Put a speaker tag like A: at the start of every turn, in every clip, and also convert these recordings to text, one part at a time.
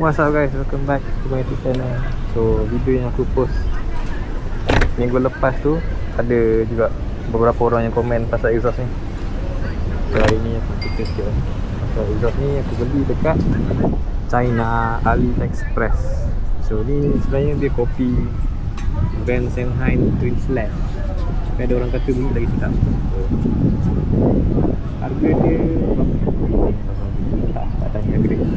A: What's up guys, welcome back to my YouTube channel. So video yang aku post minggu lepas tu, ada juga beberapa orang yang komen pasal exhaust ni. So hari ni aku cerita sikit lah. So exhaust ni aku beli dekat China AliExpress. So ni sebenarnya dia kopi Van Sennheim Twin Slash. Tapi ada orang kata bunyi lagi sedap. So harga dia tak tanya grade.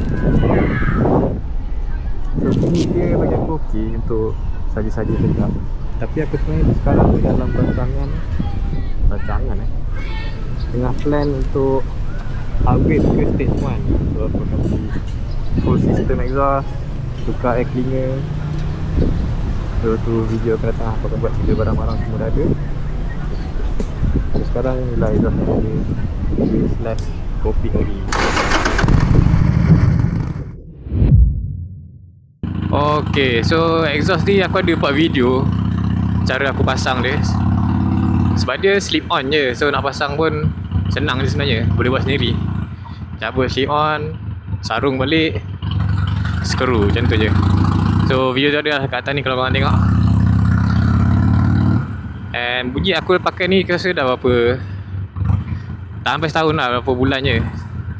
A: So bunyi dia bagi aku okey untuk saja-saja sedap. Tapi aku sebenarnya sekarang tu dalam rancangan tengah plan untuk upgrade ke stage 1. So aku kasi full system exhaust, tukar air cleaner. So tu video akan datang, aku akan buat video barang-barang semua dah ada. So sekarang inilah exhaust yang ada Twin Slash kopi lagi. Okay, so exhaust ni aku ada buat video cara aku pasang dia. Sebab dia slip on je, so nak pasang pun senang je sebenarnya, boleh buat sendiri. Cabut slip on, sarung balik, skru, macam tu je. So video tu ada kat atas ni kalau korang tengok. And bunyi aku pakai ni rasa dah berapa, tak sampai setahun lah, berapa bulan je.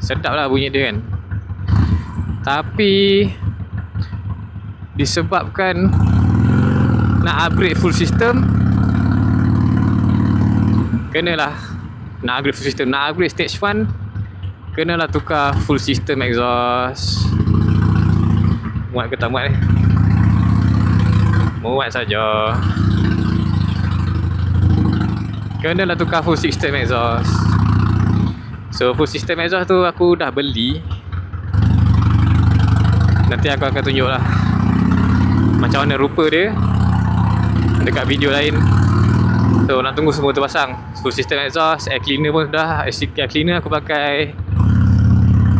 A: Sedap lah bunyi dia kan. Tapi disebabkan nak upgrade full system, kenalah nak upgrade full system, nak upgrade stage 1, kenalah tukar full system exhaust. Muat ke tak muat ni? Muat saja. Kenalah tukar full system exhaust. So full system exhaust tu aku dah beli. Nanti aku akan tunjuk lah macam mana rupa dia dekat video lain. So nak tunggu semua terpasang. Full system exhaust, air cleaner pun dah. Air cleaner aku pakai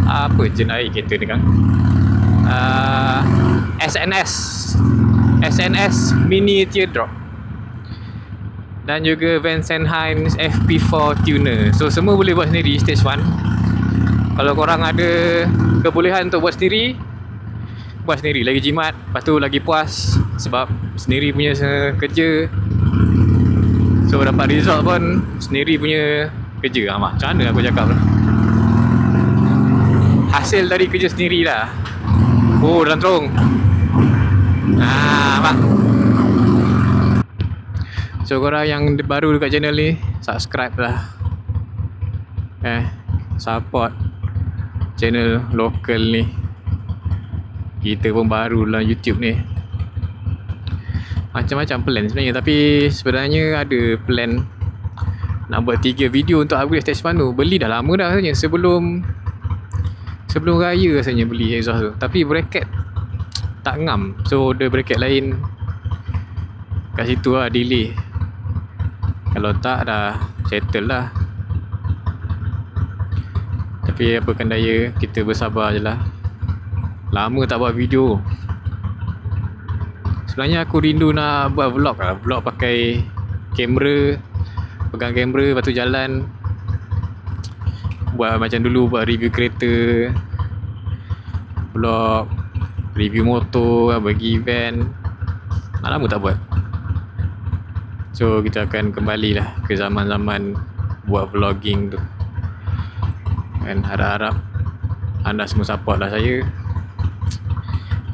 A: apa je air kereta ni kan, SNS Mini Teardrop, dan juga Van Sennheim FP4 tuner. So semua boleh buat sendiri stage 1. Kalau korang ada kebolehan untuk buat sendiri, buat sendiri, lagi jimat, lepas tu lagi puas sebab sendiri punya kerja. So dapat result pun sendiri punya kerja. Macam mana aku cakap lah, hasil dari kerja sendiri lah. Oh dalam terung. Mak. So korang yang baru dekat channel ni, subscribe lah, support channel lokal ni. Kita pun baru dalam YouTube ni. Macam-macam plan sebenarnya, tapi sebenarnya ada plan nak buat 3 video untuk upgrade stage 1 tu. Beli dah lama dah rasanya, sebelum raya rasanya beli exhaust tu. Tapi bracket tak ngam, so ada bracket lain kat situ lah, delay. Kalau tak dah settle lah. Tapi apakan daya, kita bersabar je lah. Lama tak buat video. Sebenarnya aku rindu nak buat vlog lah. Vlog pakai kamera, pegang kamera, lepas tu jalan. Buat macam dulu, buat review kereta, vlog, review motor, bagi event. Lama tak buat. So kita akan kembali lah ke zaman-zaman buat vlogging tu. Dan harap-harap anda semua support lah saya.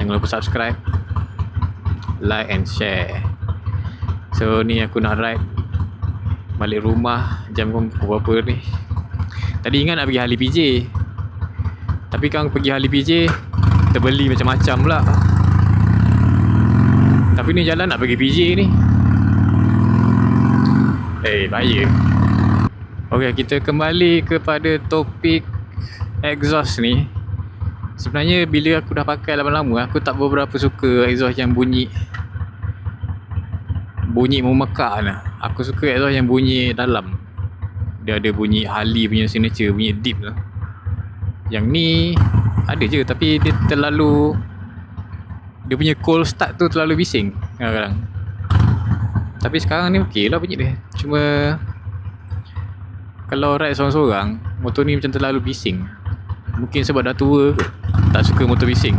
A: Jangan lupa subscribe, like and share. So ni aku nak ride balik rumah. Jam berapa ni? Tadi ingat nak pergi Harley PJ, tapi kan pergi Harley PJ terbeli macam-macam pula. Tapi ni jalan nak pergi PJ ni, bahaya. Ok, kita kembali kepada topik exhaust ni. Sebenarnya bila aku dah pakai lama-lama, aku tak beberapa suka exhaust yang bunyi memekak lah. Aku suka exhaust yang bunyi dalam. Dia ada bunyi Harley punya signature, bunyi deep tu. Yang ni ada je, tapi dia terlalu, dia punya cold start tu terlalu bising kadang-kadang. Tapi sekarang ni okey lah bunyi dia. Cuma kalau ride seorang-seorang, motor ni macam terlalu bising. Mungkin sebab dah tua ke, tak suka motor bising.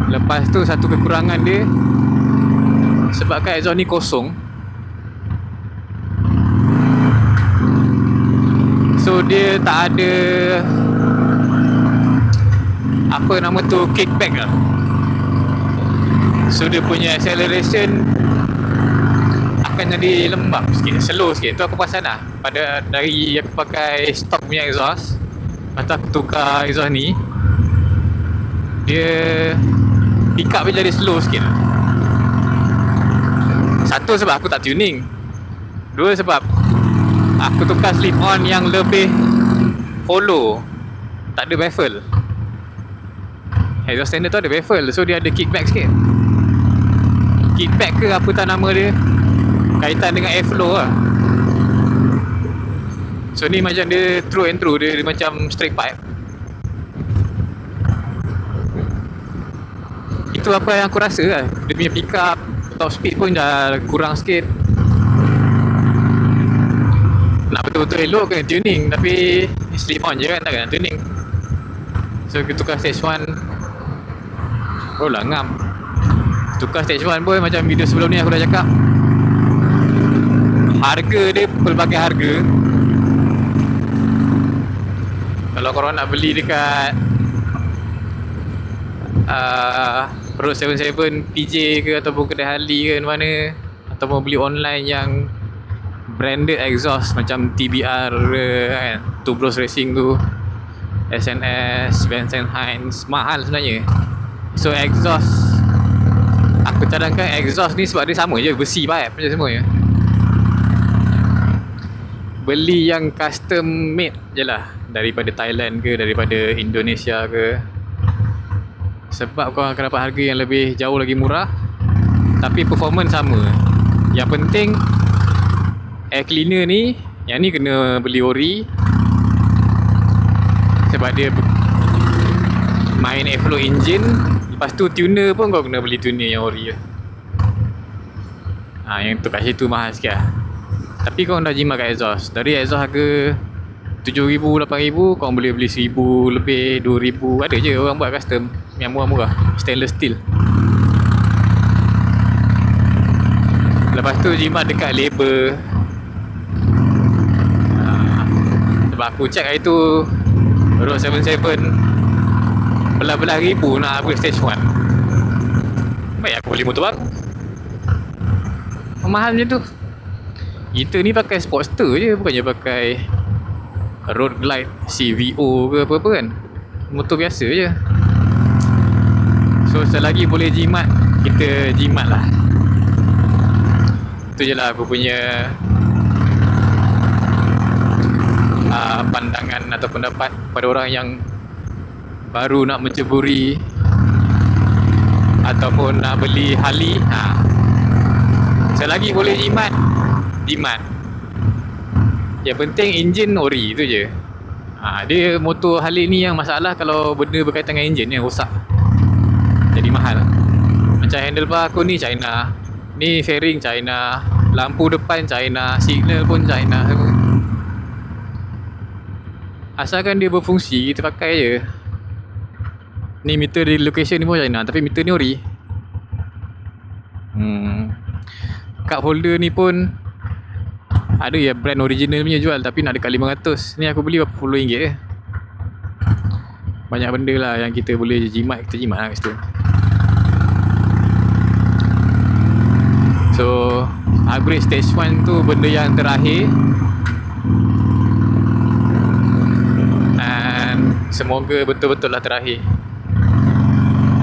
A: Lepas tu satu kekurangan dia, sebabkan exhaust ni kosong, so dia tak ada apa nama tu, kickback lah. So dia punya acceleration akan jadi lembab sikit, slow sikit. Tu aku perasan lah pada dari aku pakai stock punya exhaust. Lepas tu aku tukar exhaust ni, dia pick up dia jadi slow sikit. Satu sebab aku tak tuning, dua sebab aku tukar slip on yang lebih hollow, tak ada baffle. Exhaust standard tu ada baffle, so dia ada kickback sikit. Kickback ke apa tak nama dia, kaitan dengan airflow lah. So ni macam dia through and through, dia macam straight pipe. Itu apa yang aku rasa lah. Dia punya pick up, top speed pun dah kurang sikit. Nak betul-betul elok kena tuning, tapi slip on je kan, tak kena tuning. So kita tukar stage 1, oh lah ngam. Tukar stage 1 pun macam video sebelum ni aku dah cakap, harga dia pelbagai harga. Kalau korang nak beli dekat Road 77 PJ ke, ataupun kedai Harley ke mana, ataupun beli online yang branded exhaust macam TBR kan, Two Bros Racing tu, SNS, Vincent Hines, mahal sebenarnya. So exhaust, aku cadangkan exhaust ni sebab dia sama je, besi pipe macam semuanya. Beli yang custom made je lah, daripada Thailand ke, daripada Indonesia ke, sebab kau akan dapat harga yang lebih jauh lagi murah, tapi performance sama. Yang penting air cleaner ni, yang ni kena beli ori, sebab dia main airflow engine. Lepas tu tuner pun kau kena beli tuner yang ori je. Yang tu kat situ mahal sikit lah. Tapi kau dah jimat kat exhaust, dari exhaust harga 7,000, 8,000, kau boleh beli 1,000 lebih, 2,000. Ada je orang buat custom yang murah-murah, stainless steel. Lepas tu jimat dekat label. Sebab aku check hari tu Road 77 belah-belah ribu nak upgrade stage 1. Baik aku beli motor baru, mahal macam tu. Kita ni pakai Sportster je, bukannya pakai Road Glide CVO ke apa-apa kan, motor biasa je. So selagi boleh jimat, kita jimat lah. Itu je lah aku punya pandangan atau pendapat pada orang yang baru nak menceburi ataupun nak beli Harley. Selagi boleh jimat, jimat. Yang penting enjin ori, tu je. Dia motor Harley ni yang masalah kalau benda berkaitan dengan enjin yang rosak, jadi mahal. Macam handlebar aku ni China, ni fairing China, lampu depan China, signal pun China. Asalkan dia berfungsi, kita pakai je. Ni meter di location ni pun China, tapi meter ni ori. Cup holder ni pun ada ya brand original punya jual, tapi nak dekat 500. Ni aku beli berapa puluh ringgit je. Banyak benda lah yang kita boleh jimat, kita jimat lah kat situ. So upgrade stage 1 tu benda yang terakhir, dan semoga betul-betul lah terakhir.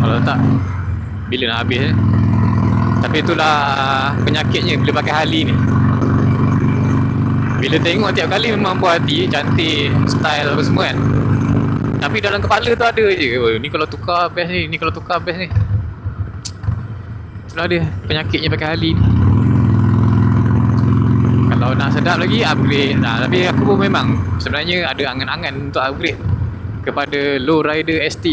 A: Kalau tak, bila nak habis Tapi itulah penyakitnya bila pakai Harley ni. Bila tengok tiap kali memang puas hati, cantik, style apa semua kan, tapi dalam kepala tu ada je, ni kalau tukar best ni, ni kalau tukar best ni. Itulah dia penyakitnya pakai Harley ni. Kalau nak sedap lagi, upgrade. Tapi aku pun memang sebenarnya ada angan-angan untuk upgrade kepada Lowrider ST.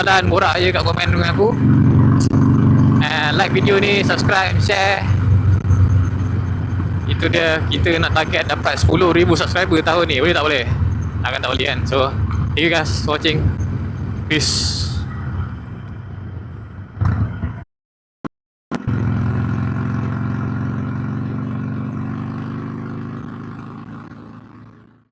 A: soalan, borak je kat komen dengan aku. Like video ni, subscribe, share. Itu dia, kita nak target dapat 10,000 subscriber tahun ni. Boleh tak boleh? Takkan tak boleh kan. So thank you guys for watching. Peace.